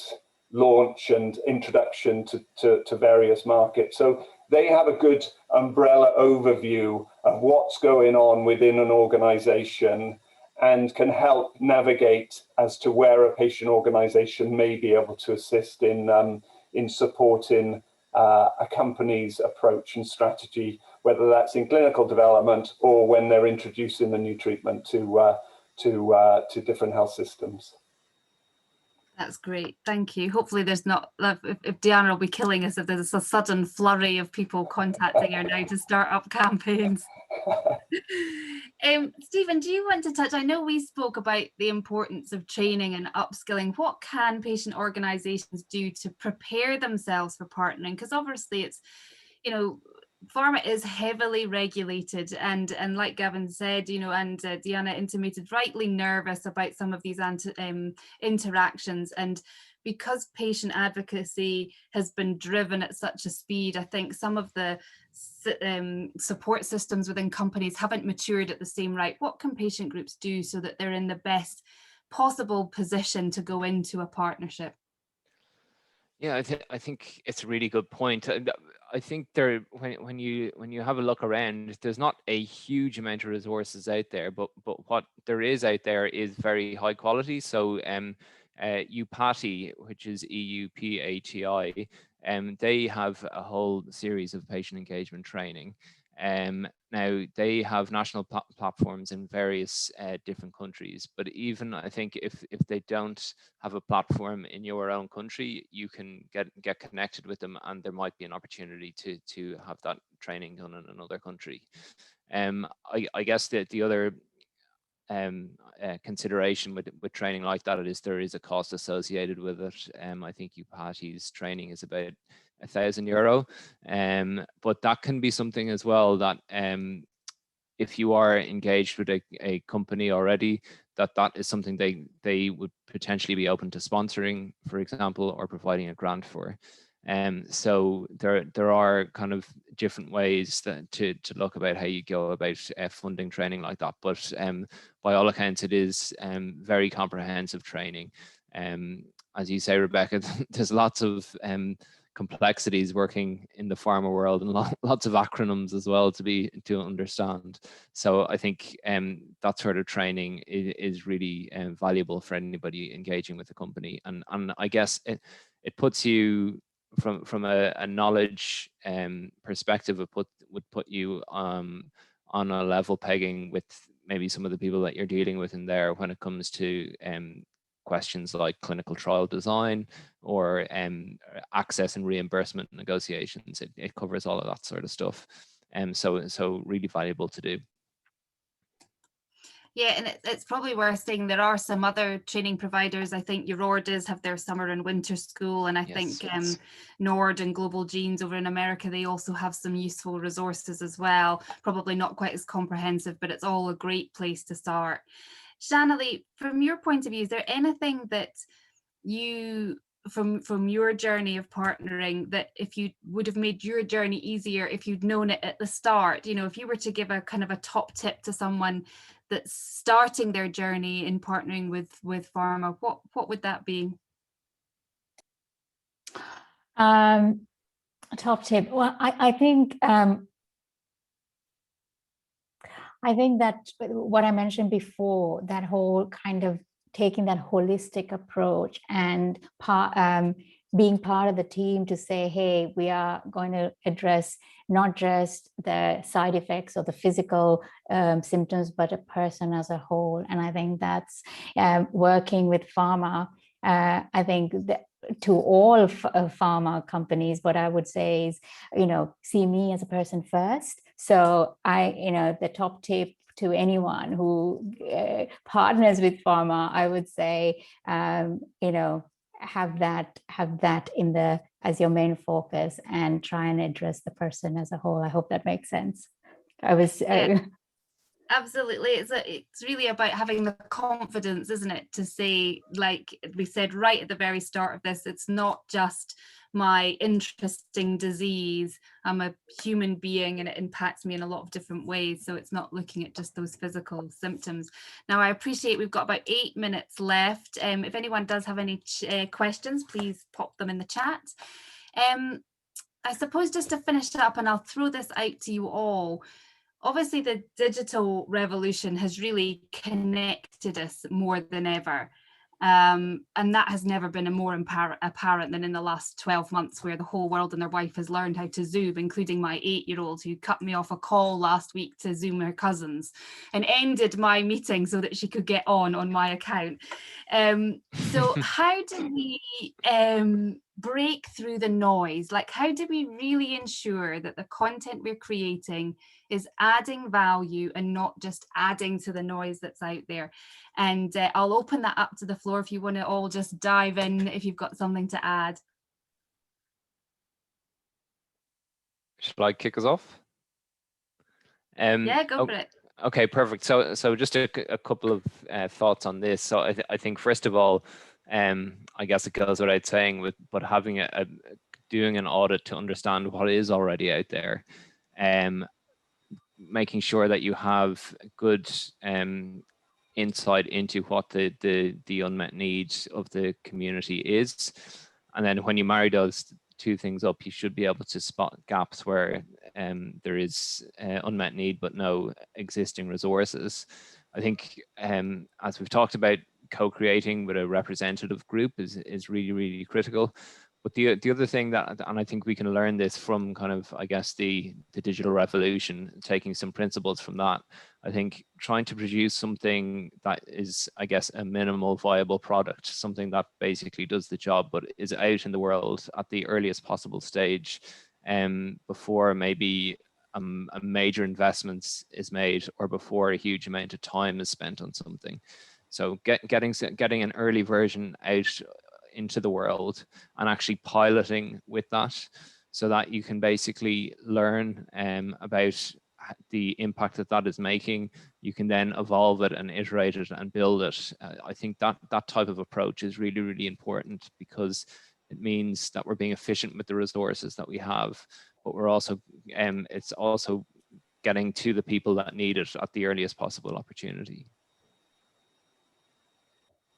Speaker 6: launch and introduction to various markets. So they have a good umbrella overview of what's going on within an organization, and can help navigate as to where a patient organization may be able to assist in supporting a company's approach and strategy, whether that's in clinical development or when they're introducing the new treatment to different health systems.
Speaker 2: That's great, thank you. Hopefully there's not, if Deanna will be killing us if there's a sudden flurry of people contacting her now to start up campaigns. Stephen, do you want to touch, I know we spoke about the importance of training and upskilling. What can patient organisations do to prepare themselves for partnering? Because obviously it's, pharma is heavily regulated, and like Gavin said, and Deanna intimated, rightly nervous about some of these interactions. And because patient advocacy has been driven at such a speed, I think some of the support systems within companies haven't matured at the same rate. What can patient groups do so that they're in the best possible position to go into a partnership?
Speaker 5: Yeah, I think it's a really good point. I think when you have a look around, there's not a huge amount of resources out there, but what there is out there is very high quality. So EUPATI, which is EUPATI, they have a whole series of patient engagement training. Now they have national platforms in various different countries, but even I think if they don't have a platform in your own country, you can get connected with them, and there might be an opportunity to have that training done in another country. I guess that the other consideration with training like that is there is a cost associated with it. I think EUPATI's training is about €1,000, but that can be something as well that if you are engaged with a company already, that is something they would potentially be open to sponsoring, for example, or providing a grant for. So there are kind of different ways to look about how you go about funding training like that. But by all accounts, it is very comprehensive training. As you say, Rebecca, there's lots of complexities working in the pharma world, and lots of acronyms as well to understand. So I think that sort of training is really valuable for anybody engaging with the company, and I guess it puts you from a knowledge perspective. It would put you on a level pegging with maybe some of the people that you're dealing with in there when it comes to questions like clinical trial design or access and reimbursement negotiations. It covers all of that sort of stuff. So really valuable to do.
Speaker 2: Yeah, and it's probably worth saying there are some other training providers. I think HoR does have their summer and winter school, and I think Nord and Global Genes over in America, they also have some useful resources as well. Probably not quite as comprehensive, but it's all a great place to start. Shanali, from your point of view, is there anything that you from your journey of partnering that if you would have made your journey easier if you'd known it at the start? You know, if you were to give a kind of a top tip to someone that's starting their journey in partnering with pharma, what would that be?
Speaker 3: Top tip. Well, I think that what I mentioned before, that whole kind of taking that holistic approach and being part of the team to say, hey, we are going to address not just the side effects or the physical symptoms, but a person as a whole. And I think that's working with pharma. I think that to all pharma companies, what I would say is, see me as a person first. So the top tip to anyone who partners with pharma, I would say, have that as your main focus and try and address the person as a whole. I hope that makes sense.
Speaker 2: Absolutely. It's really about having the confidence, isn't it, to say, like we said right at the very start of this, it's not just my interesting disease. I'm a human being and it impacts me in a lot of different ways. So it's not looking at just those physical symptoms. Now, I appreciate we've got about 8 minutes left. If anyone does have any questions, please pop them in the chat. I suppose just to finish up, and I'll throw this out to you all. Obviously, the digital revolution has really connected us more than ever. And that has never been more apparent than in the last 12 months, where the whole world and their wife has learned how to Zoom, including my 8-year-old who cut me off a call last week to Zoom her cousins and ended my meeting so that she could get on my account. So how do we break through the noise? Like, how do we really ensure that the content we're creating is adding value and not just adding to the noise that's out there? And I'll open that up to the floor if you want to all just dive in, if you've got something to add.
Speaker 5: Should I kick us off?
Speaker 2: Yeah, go for it.
Speaker 5: Okay, perfect. So just a couple of thoughts on this. So I think first of all, I guess it goes without saying, but having doing an audit to understand what is already out there, making sure that you have good insight into what the unmet needs of the community is, and then when you marry those two things up, you should be able to spot gaps where there is unmet need but no existing resources. I think as we've talked about, co-creating with a representative group is really, really critical. But the other thing that, and I think we can learn this from kind of, I guess, the digital revolution, taking some principles from that, I think trying to produce something that is, I guess, a minimal viable product, something that basically does the job, but is out in the world at the earliest possible stage, before maybe a major investment is made or before a huge amount of time is spent on something. So getting an early version out into the world and actually piloting with that, so that you can basically learn about the impact that that is making, you can then evolve it and iterate it and build it. I think that type of approach is really, really important, because it means that we're being efficient with the resources that we have, but we're also, it's also getting to the people that need it at the earliest possible opportunity.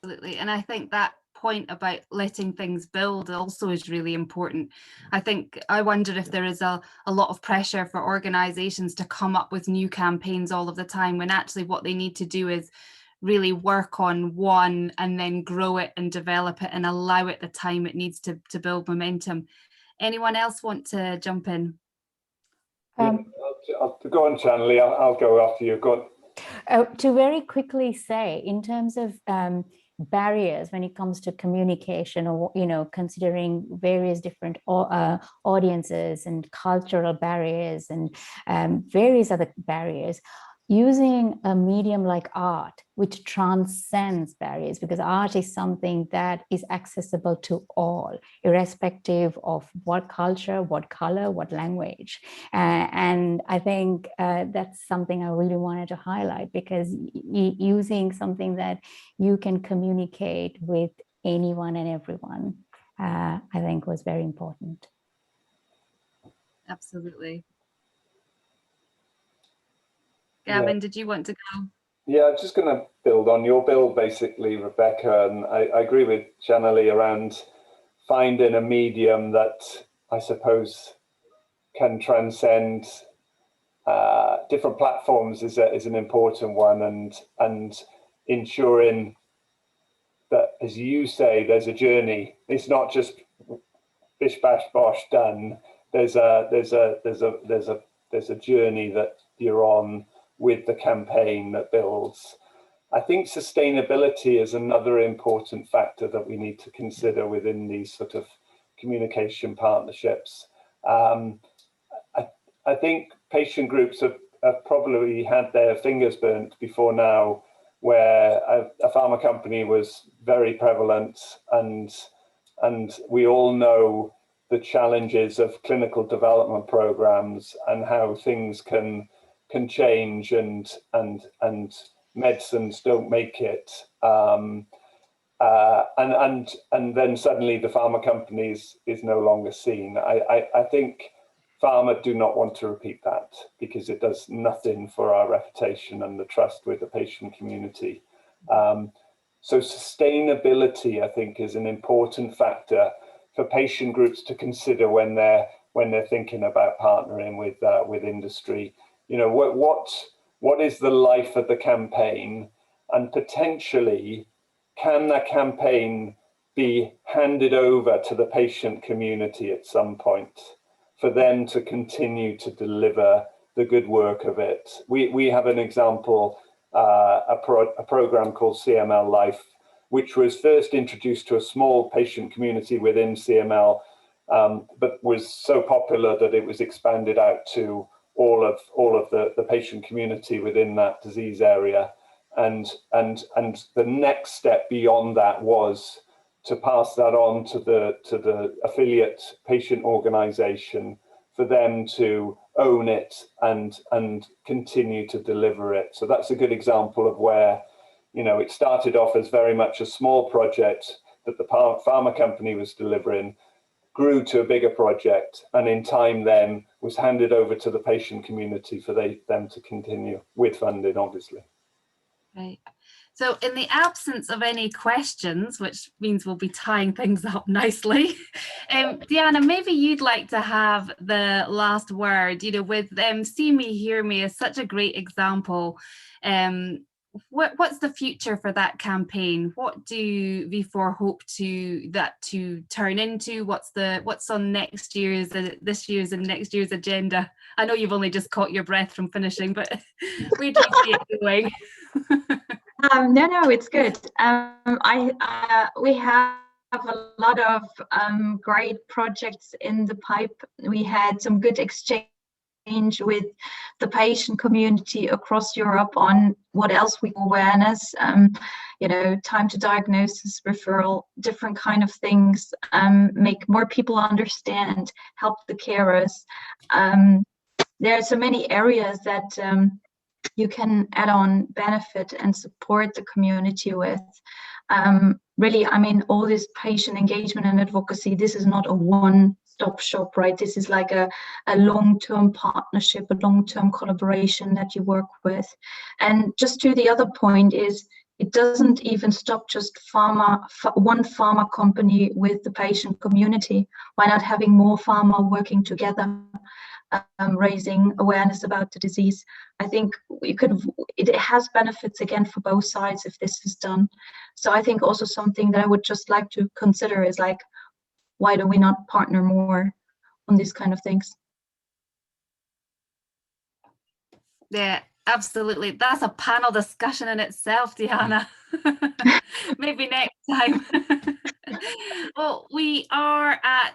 Speaker 2: Absolutely. And I think that point about letting things build also is really important. I wonder if there is a lot of pressure for organizations to come up with new campaigns all of the time, when actually what they need to do is really work on one and then grow it and develop it and allow it the time it needs to build momentum. Anyone else want to jump in?
Speaker 6: I'll go on, Shanley. I'll go after you. Go on.
Speaker 3: To very quickly say, in terms of barriers when it comes to communication, or considering various different audiences and cultural barriers and various other barriers, using a medium like art, which transcends barriers, because art is something that is accessible to all, irrespective of what culture, what color, what language. And I think that's something I really wanted to highlight, because using something that you can communicate with anyone and everyone, I think was very important.
Speaker 2: Absolutely. Gavin, did you want to go?
Speaker 6: Yeah, I'm just going to build on your build, basically, Rebecca. And I agree with Shanley around finding a medium that I suppose can transcend different platforms is an important one, and ensuring that, as you say, there's a journey. It's not just bish bash bosh done. There's a journey that you're on with the campaign that builds. I think sustainability is another important factor that we need to consider within these sort of communication partnerships. I think patient groups have probably had their fingers burnt before now, where a pharma company was very prevalent, and we all know the challenges of clinical development programs and how things can change, and medicines don't make it, and then suddenly the pharma companies is no longer seen. I think pharma do not want to repeat that, because it does nothing for our reputation and the trust with the patient community. So sustainability, I think, is an important factor for patient groups to consider when they're thinking about partnering with industry. What is the life of the campaign, and potentially can that campaign be handed over to the patient community at some point for them to continue to deliver the good work of it? We have an example, a program called CML Life, which was first introduced to a small patient community within CML, but was so popular that it was expanded out to all of the patient community within that disease area. And the next step beyond that was to pass that on to the affiliate patient organization, for them to own it and continue to deliver it. So that's a good example of where, it started off as very much a small project that the pharma company was delivering, grew to a bigger project, and in time then was handed over to the patient community for them to continue with funding, obviously.
Speaker 2: Right. So in the absence of any questions, which means we'll be tying things up nicely, Deanna, maybe you'd like to have the last word, with See Me, Hear Me is such a great example. What's the future for that campaign? What do V4 hope to turn into? What's on this year's and next year's agenda? I know you've only just caught your breath from finishing, but where do you see it going?
Speaker 4: No, it's good. We have a lot of great projects in the pipe. We had some good exchange with the patient community across Europe on what else we awareness, time to diagnosis, referral, different kind of things, make more people understand, help the carers. there are so many areas that you can add on benefit and support the community with. Really, I mean, all this patient engagement and advocacy, this is not a one-stop shop, right? This is like a long-term partnership, a long-term collaboration that you work with. And just to the other point is, it doesn't even stop just one pharma company with the patient community. Why not having more pharma working together, raising awareness about the disease? I think it has benefits again for both sides if this is done. So I think also something that I would just like to consider is like, why do we not partner more on these kind of things?
Speaker 2: Yeah, absolutely. That's a panel discussion in itself, Diana. Maybe next time. Well, we are at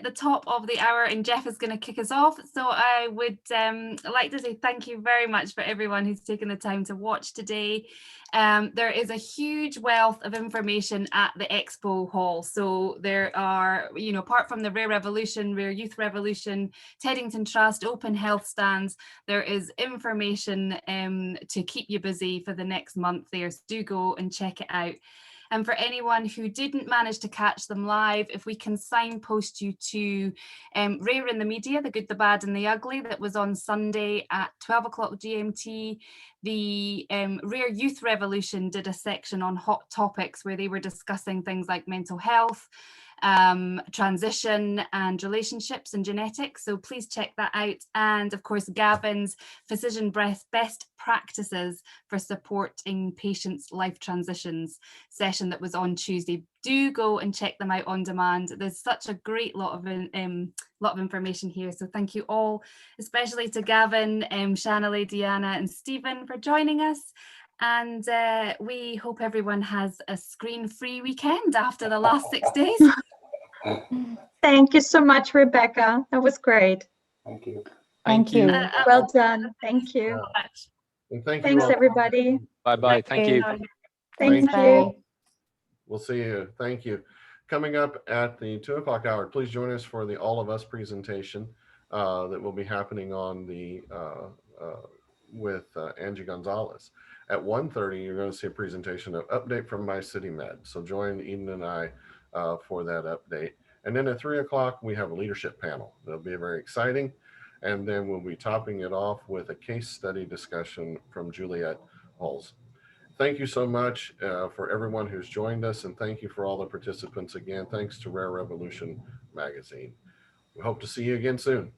Speaker 2: the top of the hour and Jeff is going to kick us off. So I would like to say thank you very much for everyone who's taken the time to watch today. There is a huge wealth of information at the Expo Hall. So there are, you know, apart from the Rare Revolution, Rare Youth Revolution, Teddington Trust, open health stands, there is information to keep you busy for the next month there. So do go and check it out. And for anyone who didn't manage to catch them live, if we can signpost you to Rare in the Media, The Good, the Bad and the Ugly, that was on Sunday at 12 o'clock GMT. The Rare Youth Revolution did a section on hot topics where they were discussing things like mental health, transition and relationships and genetics. So please check that out. And of course, Gavin's Physician Best Practices for Supporting Patients' Life Transitions session that was on Tuesday. Do go and check them out on demand. There's such a great lot of information here. So thank you all, especially to Gavin, Shanley, Diana and Stephen for joining us. And we hope everyone has a screen-free weekend after the last 6 days.
Speaker 4: Thank you so much, Rebecca. That was great.
Speaker 6: Thank you.
Speaker 3: Thank you.
Speaker 4: Well done. Thank you.
Speaker 1: And thank you
Speaker 4: Thanks,
Speaker 1: all.
Speaker 4: everybody.
Speaker 5: Bye-bye. Thank you.
Speaker 4: Thank
Speaker 1: Thank
Speaker 4: you.
Speaker 3: Bye.
Speaker 1: We'll see you. Thank you. Coming up at the 2 o'clock hour, please join us for the All of Us presentation that will be happening on the with Angie Gonzalez. At 1:30, you're going to see a presentation of update from My City Med. So join Eden and I for that update. And then at 3 o'clock, we have a leadership panel. That'll be very exciting. And then we'll be topping it off with a case study discussion from Juliet Halls. Thank you so much for everyone who's joined us. And thank you for all the participants again. Thanks to Rare Revolution Magazine. We hope to see you again soon.